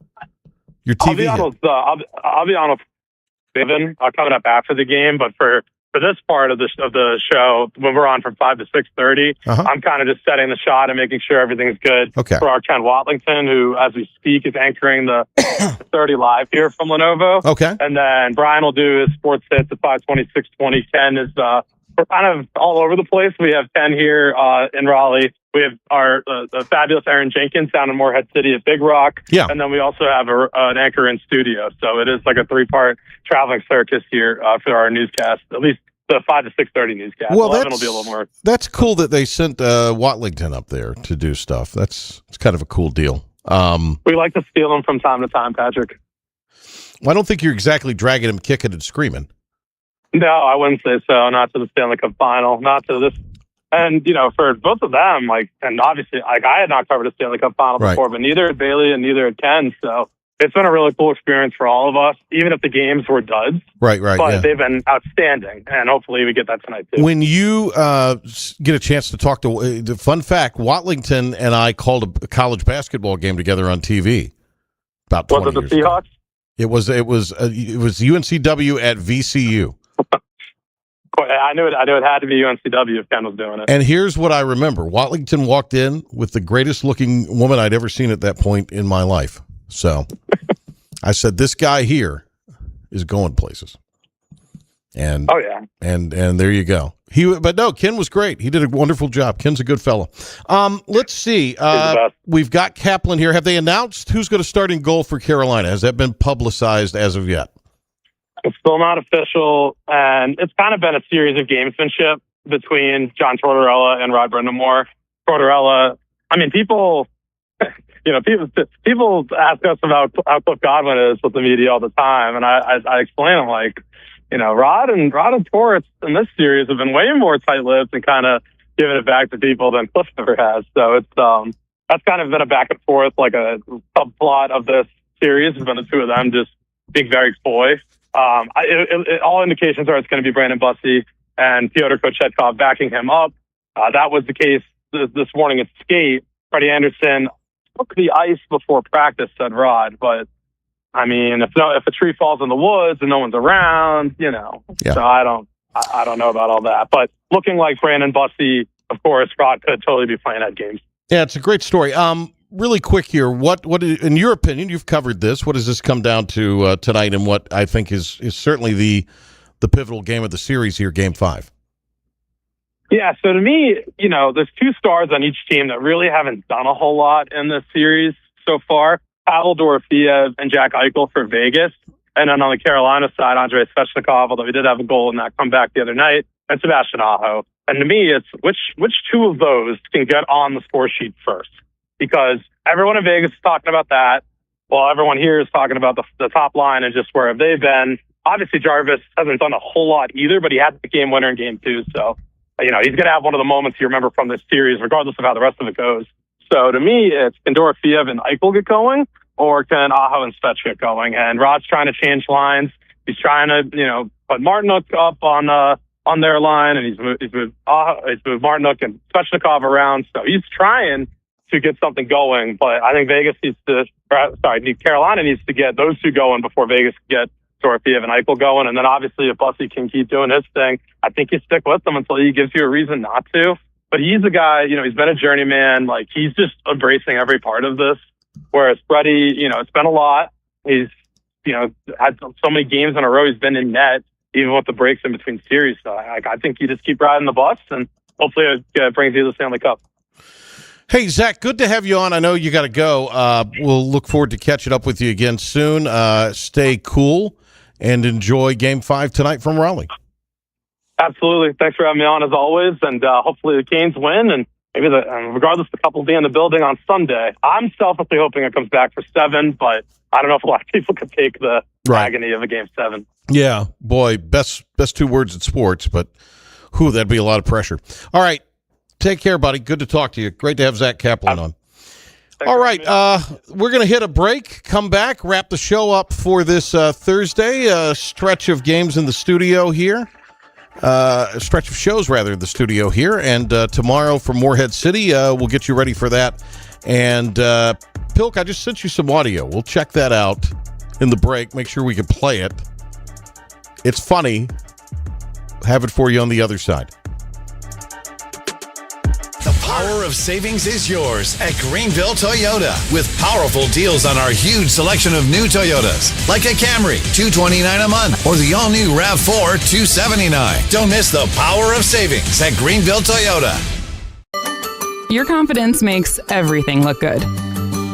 Your TV hit? I'll be on with Vivian coming up after the game, but for this part of the show, when we're on from 5 to 6:30, I'm kind of just setting the shot and making sure everything's good for our Ken Watlington, who, as we speak, is anchoring the 30 live here from Lenovo. Okay. And then Brian will do his sports hits at 5:20, 6:20. Ken is we're kind of all over the place. We have Ken here in Raleigh. We have our the fabulous Aaron Jenkins down in Morehead City at Big Rock. Yeah. And then we also have an anchor in studio. So it is like a 3-part traveling circus here for our newscast, at least the 5 to 6:30 newscast. Well, 11 will be a little more. That's cool that they sent Watlington up there to do stuff. It's kind of a cool deal. We like to steal them from time to time, Patrick. Well, I don't think you're exactly dragging him kicking and screaming. No, I wouldn't say so. Not to the Stanley Cup final, not to this. And, for both of them, and obviously, I had not covered a Stanley Cup final before, but neither had Bailey and neither had Ken. So it's been a really cool experience for all of us, even if the games were duds. Right. But they've been outstanding, and hopefully we get that tonight, too. When you get a chance to talk to, the fun fact, Watlington and I called a college basketball game together on TV about 20 Was it the years Seahawks? ago. It was UNCW at VCU. I knew it had to be UNCW if Ken was doing it. And here's what I remember. Watlington walked in with the greatest looking woman I'd ever seen at that point in my life. So I said, this guy here is going places. And and there you go. But no, Ken was great. He did a wonderful job. Ken's a good fellow. Let's see. We've got Kaplin here. Have they announced who's going to start in goal for Carolina? Has that been publicized as of yet? It's still not official, and it's kind of been a series of gamesmanship between John Tortorella and Rod Brindamore. Tortorella, people ask us about how Cliff Godwin is with the media all the time, and I explain them Rod and Torts in this series have been way more tight-lipped and kind of giving it back to people than Cliff ever has. So it's that's kind of been a back and forth, like a subplot of this series has been the two of them just being very coy. All indications are it's going to be Brandon Bussey and Pyotr Kochetkov backing him up. That was the case this morning at skate. Freddie Anderson took the ice before practice, said Rod, but if a tree falls in the woods and no one's around, So I don't know about all that. But looking like Brandon Bussey, of course, Rod could totally be playing at games. Yeah, it's a great story. Really quick here, what in your opinion, you've covered this, what does this come down to tonight, and what I think is certainly the pivotal game of the series here, Game 5? Yeah, so to me, there's two stars on each team that really haven't done a whole lot in this series so far. Pavel Dorofeyev and Jack Eichel for Vegas. And then on the Carolina side, Andrei Svechnikov, although he did have a goal in that comeback the other night, and Sebastian Aho. And to me, it's which two of those can get on the score sheet first? Because everyone in Vegas is talking about that, while everyone here is talking about the top line and just where have they been. Obviously, Jarvis hasn't done a whole lot either, but he had the game winner in Game 2. So, he's going to have one of the moments you remember from this series, regardless of how the rest of it goes. So to me, it's can Dorofeyev and Eichel get going, or can Aho and Svech get going? And Rod's trying to change lines. He's trying to, put Martinook up on their line, and he's moved Martinook and Svechnikov around. So he's trying to get something going, but I think Carolina needs to get those two going before Vegas can get Dorofeyev and Eichel going. And then obviously if Bussey can keep doing his thing, I think you stick with him until he gives you a reason not to. But he's a guy, he's been a journeyman. Like, he's just embracing every part of this. Whereas Freddie, it's been a lot. He's, had so many games in a row. He's been in net, even with the breaks in between series. So I think you just keep riding the bus, and hopefully it brings you the Stanley Cup. Hey, Zach, good to have you on. I know you got to go. We'll look forward to catching up with you again soon. Stay cool, and enjoy Game 5 tonight from Raleigh. Absolutely. Thanks for having me on as always. And hopefully the Canes win. And maybe regardless of the couple being in the building on Sunday, I'm selfishly hoping it comes back for 7, but I don't know if a lot of people could take the agony of a Game 7. Yeah, boy, best 2 words in sports, but that'd be a lot of pressure. All right. Take care, buddy. Good to talk to you. Great to have Zack Kaplin on. All right, we're going to hit a break, come back, wrap the show up for this Thursday, stretch of games in the studio here. A stretch of shows, rather, in the studio here. And tomorrow from Morehead City, we'll get you ready for that. And, Pilk, I just sent you some audio. We'll check that out in the break, make sure we can play it. It's funny. Have it for you on the other side. The power of savings is yours at Greenville Toyota with powerful deals on our huge selection of new Toyotas, like a Camry, $229 a month, or the all-new RAV4, $279. Don't miss the power of savings at Greenville Toyota. Your confidence makes everything look good.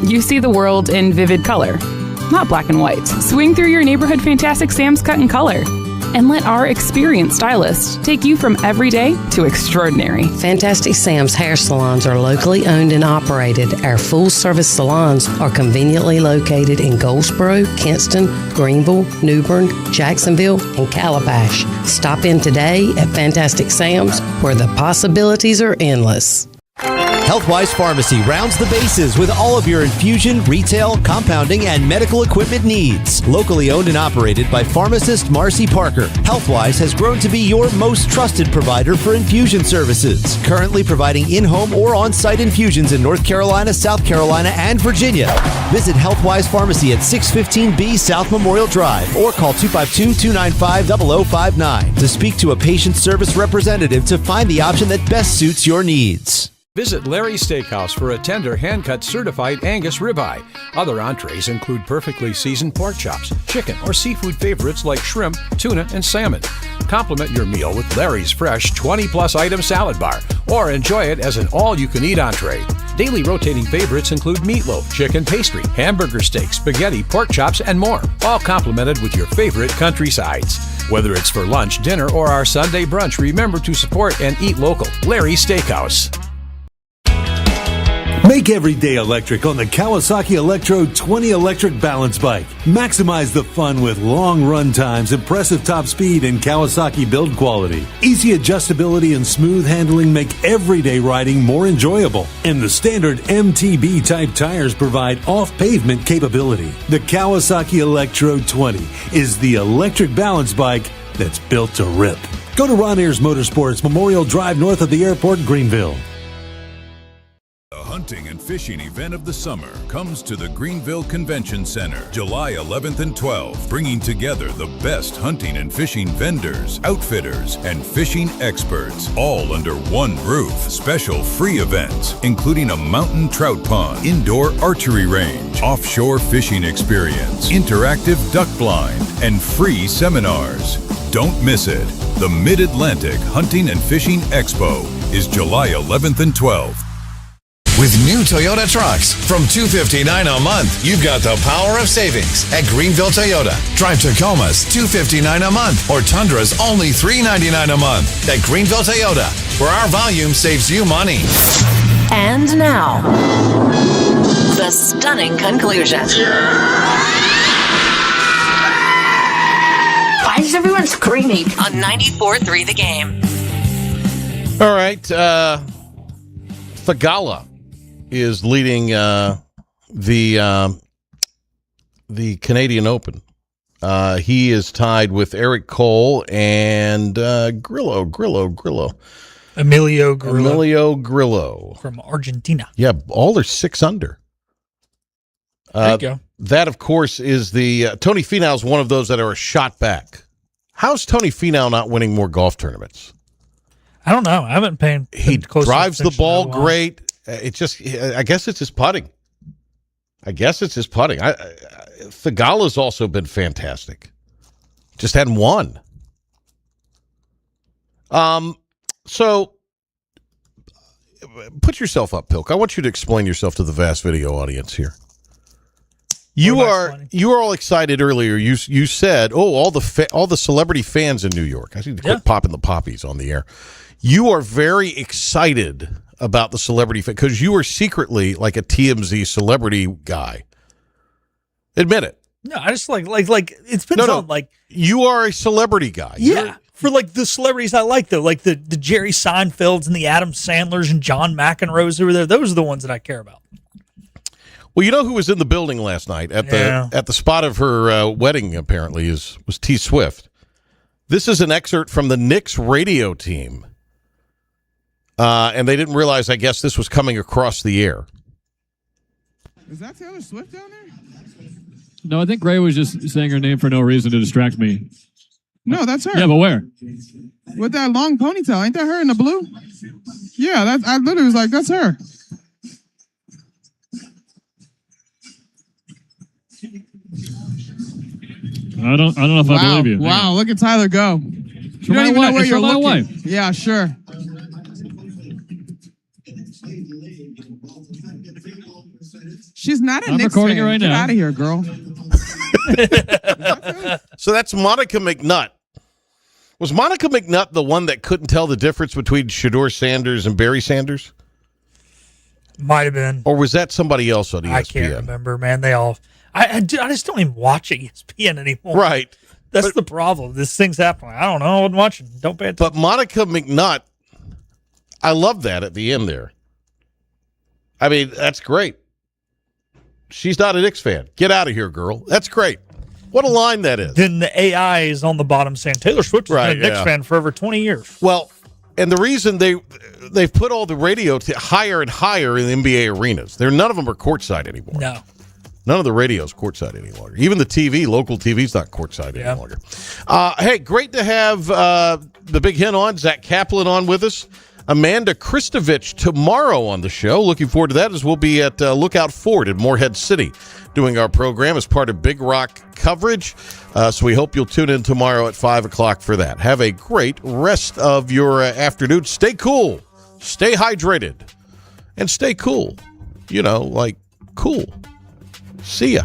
You see the world in vivid color, not black and white. Swing through your neighborhood Fantastic Sam's Cut in color. And let our experienced stylists take you from everyday to extraordinary. Fantastic Sam's hair salons are locally owned and operated. Our full-service salons are conveniently located in Goldsboro, Kinston, Greenville, New Bern, Jacksonville, and Calabash. Stop in today at Fantastic Sam's, where the possibilities are endless. Healthwise Pharmacy rounds the bases with all of your infusion, retail, compounding, and medical equipment needs. Locally owned and operated by pharmacist Marcy Parker, Healthwise has grown to be your most trusted provider for infusion services. Currently providing in-home or on-site infusions in North Carolina, South Carolina, and Virginia. Visit Healthwise Pharmacy at 615B South Memorial Drive or call 252-295-0059 to speak to a patient service representative to find the option that best suits your needs. Visit Larry's Steakhouse for a tender, hand-cut certified Angus ribeye. Other entrees include perfectly seasoned pork chops, chicken, or seafood favorites like shrimp, tuna, and salmon. Complement your meal with Larry's fresh 20-plus item salad bar, or enjoy it as an all-you-can-eat entree. Daily rotating favorites include meatloaf, chicken pastry, hamburger steak, spaghetti, pork chops, and more, all complemented with your favorite country sides. Whether it's for lunch, dinner, or our Sunday brunch, remember to support and eat local. Larry's Steakhouse. Make every day electric on the Kawasaki Electro 20 electric balance bike. Maximize the fun with long run times, impressive top speed, and Kawasaki build quality. Easy adjustability and smooth handling make everyday riding more enjoyable. And the standard MTB type tires provide off-pavement capability. The Kawasaki Electro 20 is the electric balance bike that's built to rip. Go to Ron Ayers Motorsports, Memorial Drive north of the airport, Greenville. The hunting and fishing event of the summer comes to the Greenville Convention Center, July 11th and 12th, bringing together the best hunting and fishing vendors, outfitters, and fishing experts, all under one roof. Special free events, including a mountain trout pond, indoor archery range, offshore fishing experience, interactive duck blind, and free seminars. Don't miss it. The Mid-Atlantic Hunting and Fishing Expo is July 11th and 12th. With new Toyota trucks from $259 a month, you've got the power of savings at Greenville Toyota. Drive Tacomas $259 a month or Tundras only $399 a month at Greenville Toyota, where our volume saves you money. And now, the stunning conclusion. Why is everyone screaming? On 94.3 The Game. All right. Thagala is leading the Canadian Open. He is tied with Eric Cole and Emilio Grillo from Argentina. Yeah, all are 6 under. There you go. That, of course, is the Tony Finau is one of those that are a shot back. How's Tony Finau not winning more golf tournaments? I don't know. I haven't paid He close drives the attention ball in a while. great. I guess it's his putting. Thagala's also been fantastic. Just hadn't won. So put yourself up, Pilk. I want you to explain yourself to the vast video audience here. You are all excited earlier. You said, all the celebrity fans in New York. I need to quit popping the poppies on the air. You are very excited about the celebrity fan because you are secretly like a TMZ celebrity guy. Admit it. No, I just like it's been like you are a celebrity guy. Yeah. For like the celebrities I like though, like the Jerry Seinfelds and the Adam Sandlers and John McEnroes who were there. Those are the ones that I care about. Well, you know who was in the building last night at the spot of her wedding? Apparently, was T Swift. This is an excerpt from the Knicks radio team, and they didn't realize. I guess this was coming across the air. Is that Taylor Swift down there? No, I think Gray was just saying her name for no reason to distract me. No, that's her. Yeah, but where? With that long ponytail. Ain't that her in the blue? Yeah, I literally was like, that's her. I don't know if I believe you. Wow, look at Tyler go. You don't even know where you're looking. Wife. Yeah, sure. She's not a Knicks fan. Right Get now. out of here, girl. So that's Monica McNutt. Was Monica McNutt the one that couldn't tell the difference between Shedeur Sanders and Barry Sanders? Might have been. Or was that somebody else on ESPN? I can't remember, man. They all... I just don't even watch ESPN anymore. Right. That's the problem. This thing's happening. I don't know. I wasn't watching. Don't pay attention. But Monica McNutt, I love that at the end there. I mean, that's great. She's not a Knicks fan. Get out of here, girl. That's great. What a line that is. Then the AI is on the bottom saying Taylor Swift has been a Knicks fan for over 20 years. Well, and the reason they've put all the radio higher and higher in the NBA arenas. None of them are courtside anymore. No. None of the radio's courtside any longer. Even the TV, local TV's not courtside any longer. Hey, great to have the big hen on, Zack Kaplin on with us. Amanda Kristovich tomorrow on the show. Looking forward to that as we'll be at Lookout Ford in Morehead City doing our program as part of Big Rock coverage. So we hope you'll tune in tomorrow at 5 o'clock for that. Have a great rest of your afternoon. Stay cool. Stay hydrated. And stay cool. You know, like cool. See ya.